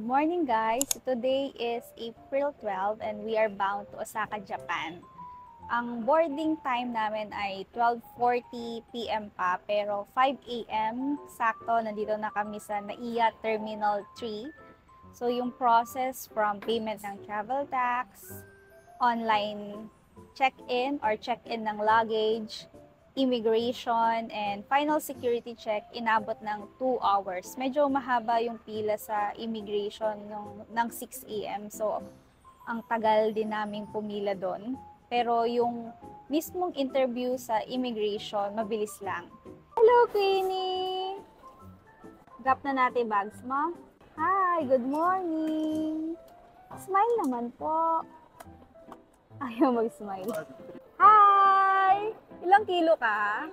morning guys! Today is April 12 and we are bound to Osaka, Japan. Ang boarding time namin ay 12:40 PM pa pero 5 AM sakto nandito na kami sa NAIA Terminal 3. So yung process from payment ng travel tax, online check-in or check-in ng luggage, immigration, and final security check, inabot ng 2 hours. Medyo mahaba yung pila sa immigration ng 6 AM. So, ang tagal din naming pumila doon. Pero yung mismong interview sa immigration, mabilis lang. Hello, Queenie! Drop na natin bags mo. Hi! Good morning! Smile naman po. Ayaw mag-smile. Hi! Ilang kilo ka?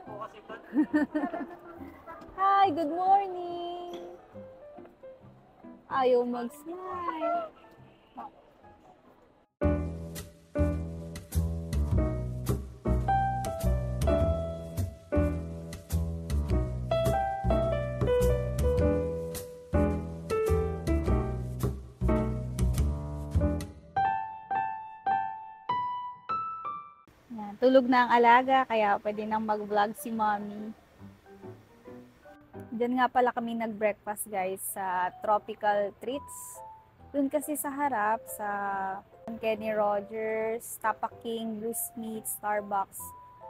Hi, good morning. Ayaw mag-smile. Tulog na ang alaga, kaya pwede nang mag-vlog si mommy. Diyan nga pala kami nag-breakfast guys sa Tropical Treats. Doon kasi sa harap, sa Kenny Rogers, Tapa King, Blue Smith, Starbucks,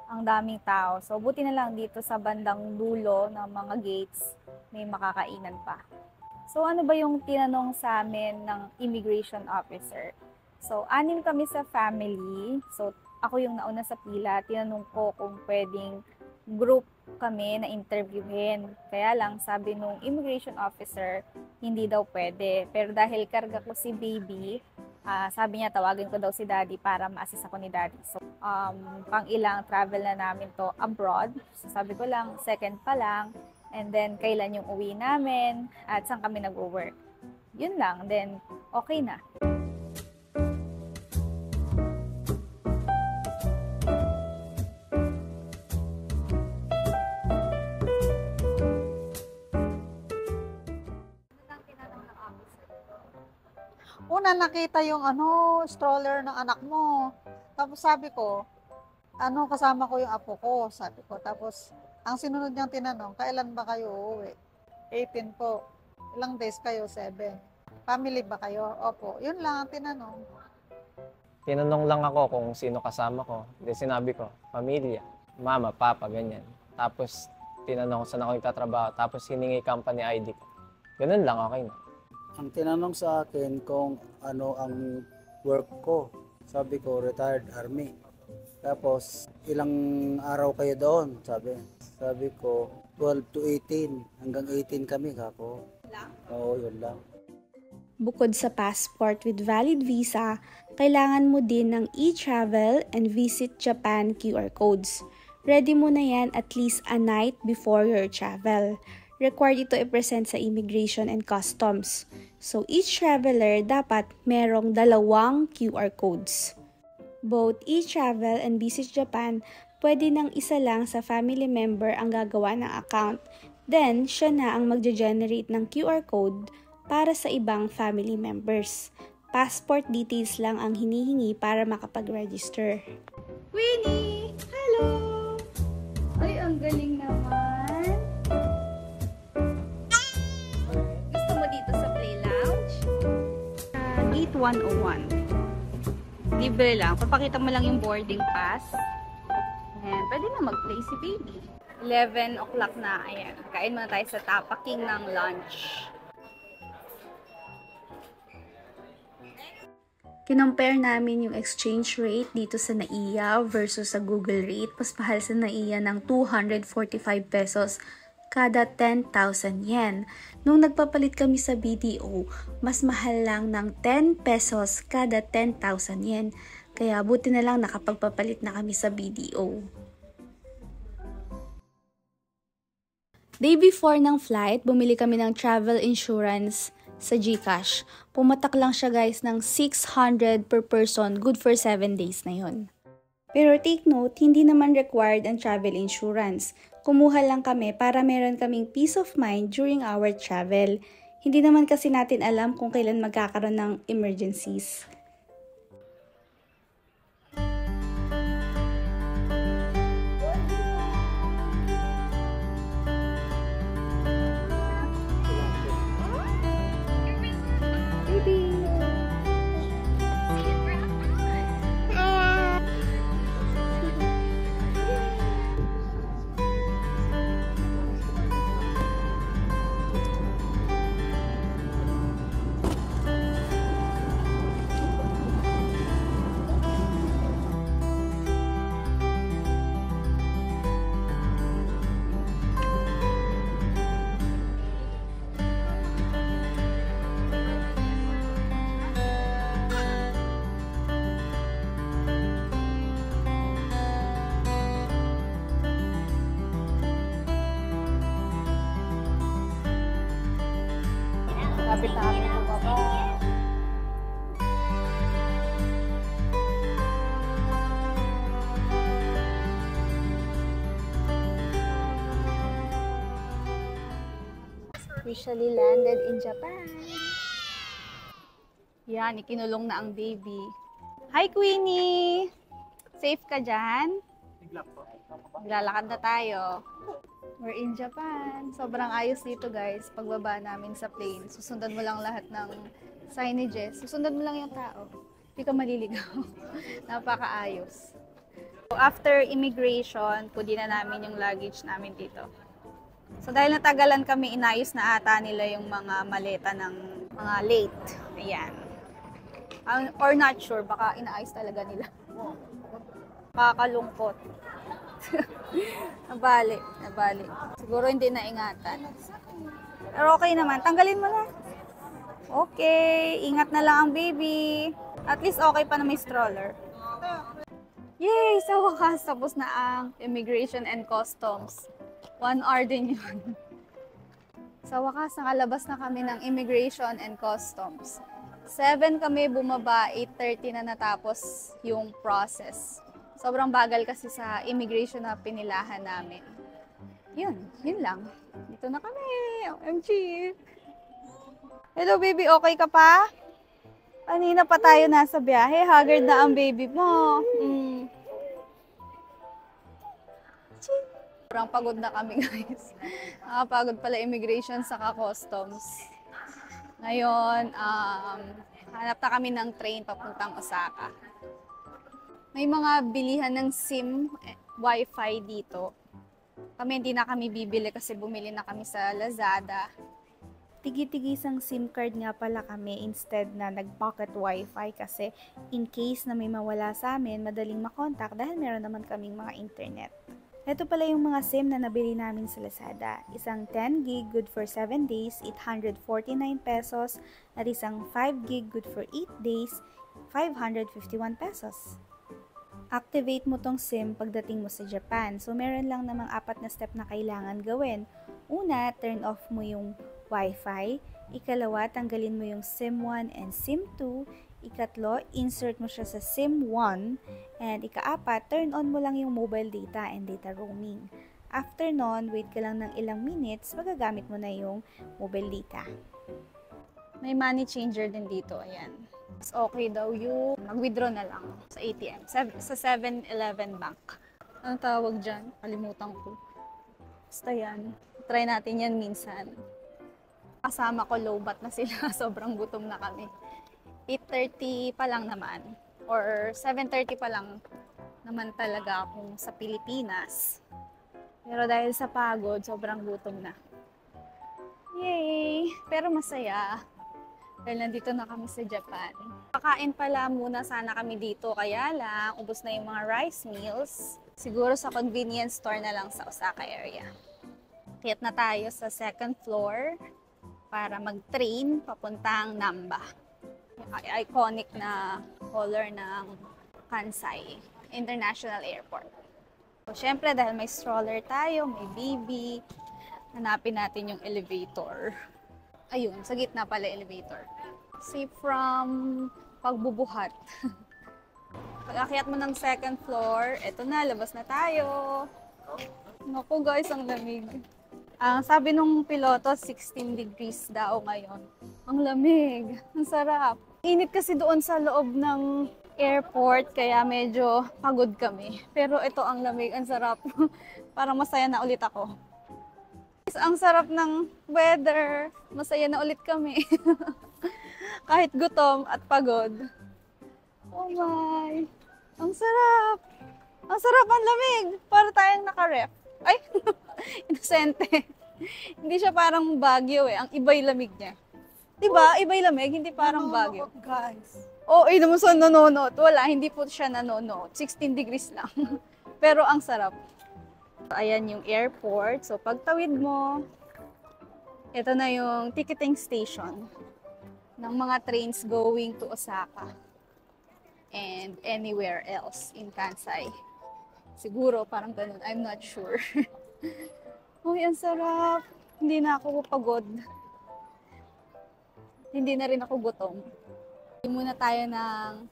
ang daming tao. So buti na lang dito sa bandang dulo ng mga gates, may makakainan pa. So ano ba yung tinanong sa amin ng immigration officer? So 6 kami sa family. So ako yung nauna sa pila, tinanong ko kung pwedeng group kami na interviewin. Kaya lang, sabi nung immigration officer, hindi daw pwede. Pero dahil karga ko si baby, sabi niya tawagin ko daw si daddy para ma-assist ako ni daddy. So, pang ilang travel na namin to abroad. So, sabi ko lang, second pa lang. And then, kailan yung uwi namin at saan kami nag-work. Yun lang. Then, okay na. Una nakita yung stroller ng anak mo. Tapos sabi ko, kasama ko yung apo ko, sabi ko. Tapos ang sinunod niyang tinanong, kailan ba kayo uuwi? 18 po. Ilang days kayo? 7. Family ba kayo? Opo. Yun lang ang tinanong. Tinanong lang ako kung sino kasama ko. Then sinabi ko, pamilya, mama, papa, ganyan. Tapos tinanong ko saan ako nagtatrabaho. Tapos hiningi company ID ko. Ganun lang, okay na. Ang tinanong sa akin kung ano ang work ko. Sabi ko, retired army. Tapos, ilang araw kayo doon? Sabi ko, 12 to 18. Hanggang 18 kami, kako. Oo, yun lang. Bukod sa passport with valid visa, kailangan mo din ng e-travel and Visit Japan QR codes. Ready mo na yan at least a night before your travel. Required ito i-present sa Immigration and Customs. So, each traveler dapat merong 2 QR codes. Both e-travel and Visit Japan, pwede nang isa lang sa family member ang gagawa ng account. Then, siya na ang magge-generate ng QR code para sa ibang family members. Passport details lang ang hinihingi para makapag-register. Winnie! Hello! Ay, ang galing naman! Gate 101. Libre lang. Papakita mo lang yung boarding pass. And pwede na mag-play si baby. 11 o'clock na. Ayan. Kain muna tayo sa Tapa King ng lunch. Kinompare namin yung exchange rate dito sa NAIA versus sa Google rate. Mas mahal sa NAIA ng 245 pesos kada 10,000 yen. Nung nagpapalit kami sa BDO, mas mahal lang ng 10 pesos kada 10,000 yen. Kaya buti na lang nakapagpapalit na kami sa BDO. Day before ng flight, bumili kami ng travel insurance sa GCash. Pumatak lang siya guys ng 600 per person, good for 7 days na yon. Pero take note, hindi naman required ang travel insurance. Kumuha lang kami para meron kaming peace of mind during our travel. Hindi naman kasi natin alam kung kailan magkakaroon ng emergencies. Lapit na kami bumaba. Officially landed in Japan. Yan, ikinulong na ang baby. Hi, Queenie! Safe ka dyan? Lalakad na tayo. We're in Japan. Sobrang ayos dito, guys. Pagbaba namin sa plane, susundan mo lang lahat ng signages. Susundan mo lang yung tao. Hindi ka maliligaw. Napakaayos. So, after immigration, pwede na namin yung luggage namin dito. So, dahil natagalan kami, inayos na ata nila yung mga maleta ng mga late. Ayan. Or not sure, baka inaayos talaga nila. Kakalungkot. Nabali. Siguro hindi naingatan. Pero okay naman. Tanggalin mo na. Okay. Ingat na lang ang baby. At least okay pa na may stroller. Yay! Sa wakas, tapos na ang Immigration and Customs. 1 hour din yun. Sa wakas, nakalabas na kami ng Immigration and Customs. 7 kami bumaba, 8:30 na natapos yung process. Sobrang bagal kasi sa immigration na pinilahan namin. Yun lang. Dito na kami. OMG. Hello baby, okay ka pa? Kanina pa tayo nasa biyahe. Haggard na ang baby mo. Sobrang pagod na kami, guys. Nakapagod pala immigration saka customs. Ngayon, hanap na kami ng train papuntang Osaka. May mga bilihan ng SIM Wi-Fi dito. Hindi na kami bibili kasi bumili na kami sa Lazada. Tigi-tigisang SIM card nga pala kami instead na nag-pocket Wi-Fi kasi in case na may mawala sa amin, madaling makontak dahil meron naman kaming mga internet. Ito pala yung mga SIM na nabili namin sa Lazada. Isang 10 gig good for 7 days, 849 pesos. At isang 5 gig good for 8 days, 551 pesos. Activate mo tong SIM pagdating mo sa Japan. So, meron lang namang 4 na step na kailangan gawin. Una, turn off mo yung Wi-Fi. Ikalawa, tanggalin mo yung SIM 1 and SIM 2. Ikatlo, insert mo siya sa SIM 1. And ikaapat, turn on mo lang yung mobile data and data roaming. After nun, wait ka lang ng ilang minutes, magagamit mo na yung mobile data. May money changer din dito. Ayan. Okay daw yung mag-withdraw na lang sa ATM. Sa 7-Eleven Bank. Anong tawag dyan? Kalimutan ko. Basta yan. Try natin yan minsan. Kasama ko lowbat na sila. Sobrang gutom na kami. 8:30 pa lang naman. Or 7:30 pa lang naman talaga akong sa Pilipinas. Pero dahil sa pagod, sobrang gutom na. Yay! Pero masaya. Dahil nandito na kami sa Japan. Pakain pala muna sana kami dito, kaya lang, ubos na yung mga rice meals. Siguro sa convenience store na lang sa Osaka area. Kiyat na tayo sa 2nd floor para mag-train papuntang Namba. Iconic na color ng Kansai International Airport. So, syempre, dahil may stroller tayo, may baby, hanapin natin yung elevator. Ayun, sa gitna pala elevator. Safe from pagbubuhat. Pag-akyat mo ng 2nd floor, eto na, labas na tayo. Naku guys, ang lamig. Ang sabi nung piloto, 16 degrees daw ngayon. Ang lamig. Ang sarap. Init kasi doon sa loob ng airport, kaya medyo pagod kami. Pero ito ang lamig. Ang sarap. Parang masaya na ulit ako. Ang sarap ng weather. Masaya na ulit kami. Kahit gutom at pagod. Oh my. Ang sarap. Ang sarap, ang lamig. Para tayong naka-ref. Ay, inosente. Hindi siya parang Baguio eh. Ang iba'y lamig niya. Diba? Iba'y lamig, hindi parang Baguio. Guys. Oo, naman sa nanonood. Wala, hindi po siya nanonood. 16 degrees lang. Pero ang sarap. Ayan yung airport. So, pagtawid mo, ito na yung ticketing station ng mga trains going to Osaka and anywhere else in Kansai. Siguro, parang ganun. I'm not sure. Uy, ang sarap. Hindi na ako pagod. Hindi na rin ako gutom. Bili muna tayo ng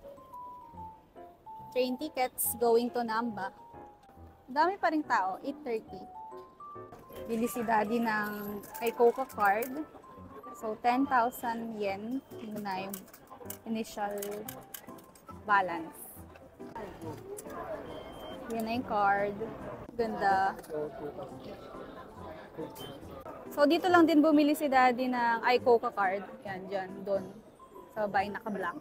train tickets going to Namba. Dami pa rin tao, 8:30. Bili si Daddy ng Icoca card. So, 10,000 yen. Yun na yung initial balance. Yan na yung card. Ganda. So, dito lang din bumili si Daddy ng Icoca card. Yan, dyan, doon. Sa bahay naka-black.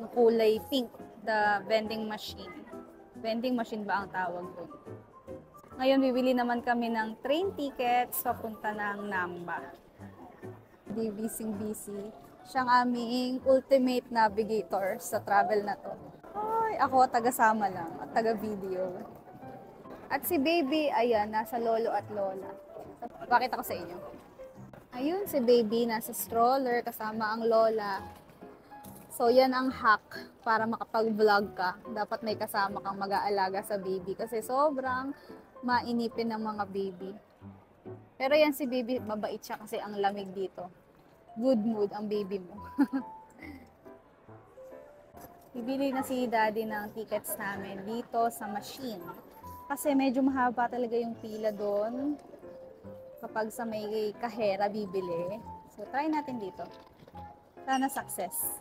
Yung kulay pink. The vending machine. Vending machine ba ang tawag doon? Ngayon, bibili naman kami ng train tickets papunta ng Namba. Di busy. Siyang aming ultimate navigator sa travel na to. Ay, ako taga-sama lang at taga-video. At si baby, ayan, nasa lolo at lola. Pakita ko sa inyo. Ayun, si baby nasa stroller kasama ang lola. So, yan ang hack para makapag-vlog ka. Dapat may kasama kang mag-aalaga sa baby kasi sobrang mainipin ng mga baby. Pero yan si baby, mabait siya kasi ang lamig dito. Good mood ang baby mo. Bibili na si Daddy ng tickets namin dito sa machine. Kasi medyo mahaba talaga yung pila doon. Kapag sa may kahera bibili. So, try natin dito. Sana success.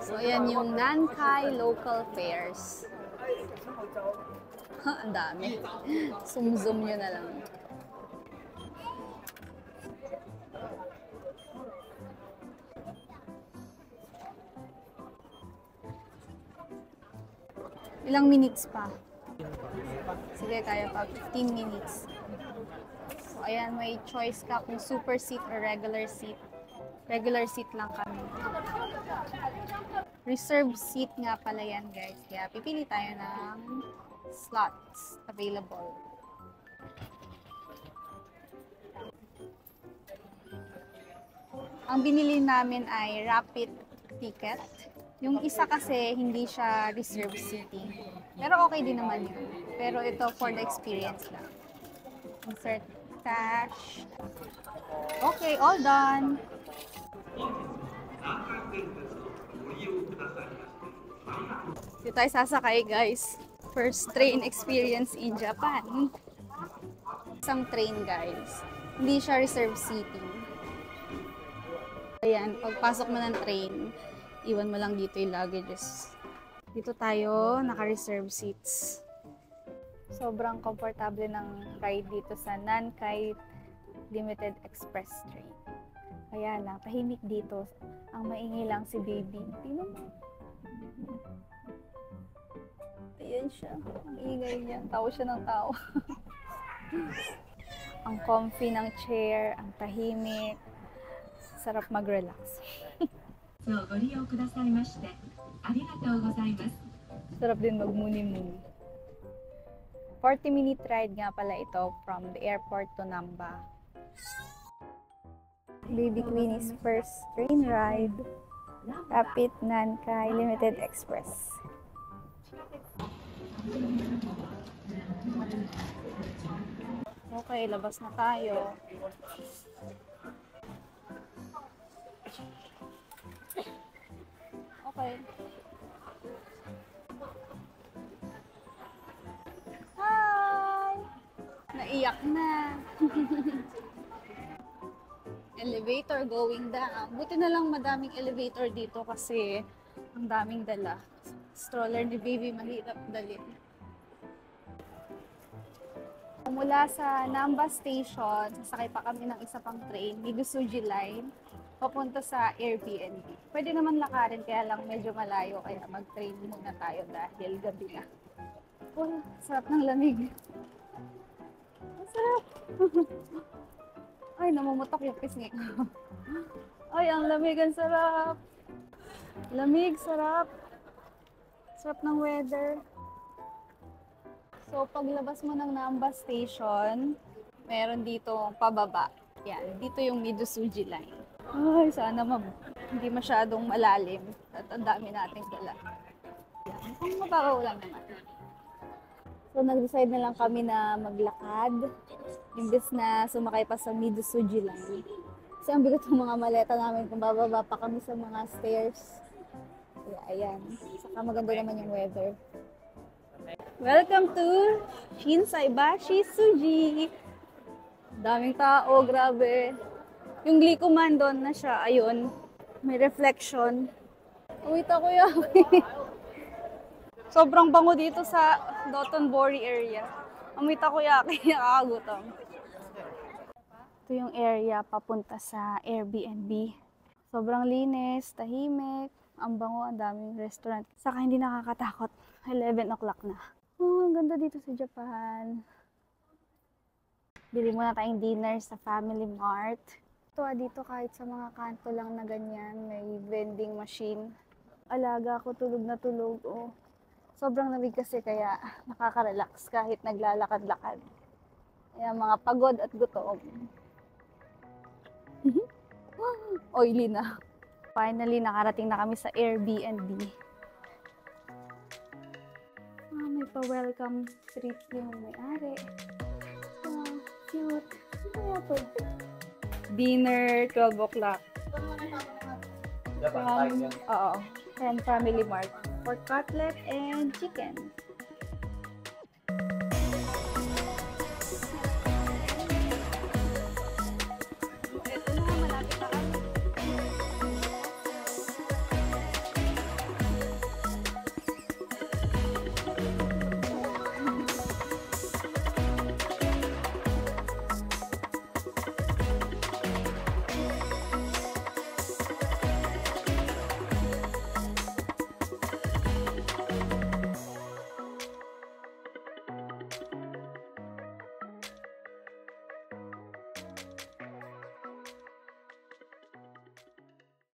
So, ayan yung Nankai local fares. Ang dami. Zoom nyo na lang. Ilang minutes pa? Sige, kaya pa. 15 minutes. So, ayan, may choice ka kung super seat or regular seat. Regular seat lang kami. Reserved seat nga pala yan, guys. Kaya pipili tayo ng slots available. Ang binili namin ay rapid ticket. Yung isa kasi hindi siya reserved seating. Pero okay din naman yun. Pero ito for the experience lang. Insert cash. Okay, all done. Dito tayo sasakay, guys. First train experience in Japan. Isang train, guys. Hindi siya reserved seating. Ayan, pagpasok mo ng train, iwan mo lang dito yung luggages. Dito tayo, naka-reserve seats. Sobrang komportable ng ride dito sa Nankai Limited Express train. Kaya lang, tahimik dito. Ang maingay lang si baby. Tingnan mo. Ayan siya. Ang ingay niya. Tao siya ng tao. Ang comfy ng chair, ang tahimik. Sarap mag-relax. Sarap din magmuni-muni. 40-minute ride nga pala ito from the airport to Namba. Baby Queenie's first train ride. Rapid Nankai Limited Express. Okay, labas na tayo. Okay. Hi! Naiyak na. Elevator going down. Buti na lang madaming elevator dito kasi ang daming dala. Stroller ni baby mahirap dalhin. Mula sa Namba Station, sasakay pa kami ng isa pang train, Migusuji Line, papunta sa Airbnb. Pwede naman lakarin, kaya lang medyo malayo, kaya mag-train muna tayo dahil gabi na. Oh, sarap ng lamig. Ang sarap! Ay, namumutok yung pisngi ko. Ay, ang lamig, ang sarap! Lamig, sarap! Sarap ng weather. So, paglabas mo ng Namba Station, meron dito pababa. Yan, dito yung Migusuji Line. Ay, sana hindi masyadong malalim at ang dami nating dala. Yan, kung mababaw lang naman. So, nag-decide na lang kami na maglakad, imbes na sumakay pa sa Migusuji Line. Kasi ang bigat ng mga maleta namin kung bababa pa kami sa mga stairs. Kaya, ayan. Saka maganda naman yung weather. Welcome to Shinsaibashi Suji. Daming tao, grabe. Yung Glicoman doon na siya, ayun. May reflection. Uwit ako yan. Sobrang bango dito sa Dotonbori area. Amoy takoyaki, nakakagutom. Ito yung area papunta sa Airbnb. Sobrang linis, tahimik, ang bango, ang daming restaurant. Saka hindi nakakatakot. 11 o'clock na. Oh, ang ganda dito sa Japan. Bili muna tayong dinner sa Family Mart. Ito dito kahit sa mga kanto lang na ganyan, may vending machine. Alaga ko, tulog na tulog. Oh. Sobrang lamig kasi kaya nakaka-relax kahit naglalakad-lakad. Kaya mga pagod at gutom. Oily na. Finally, nakarating na kami sa Airbnb. May pa-welcome treat yung may-ari. Cute. Ano po? Dinner, 12 o'clock. Japan time yan. Oo. From Family Mart. Pork cutlet and chicken.